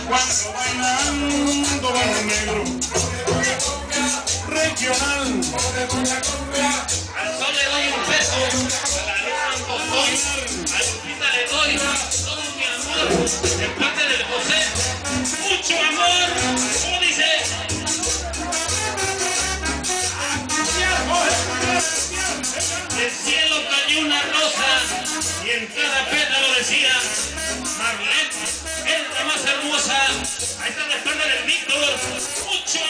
cuando bailando va un negro regional. Al sol le doy un peso, a la luz un costón, a Lupita le doy todo mi amor, de parte del José, mucho amor, como dice. Del cielo cayó una rosa y en cada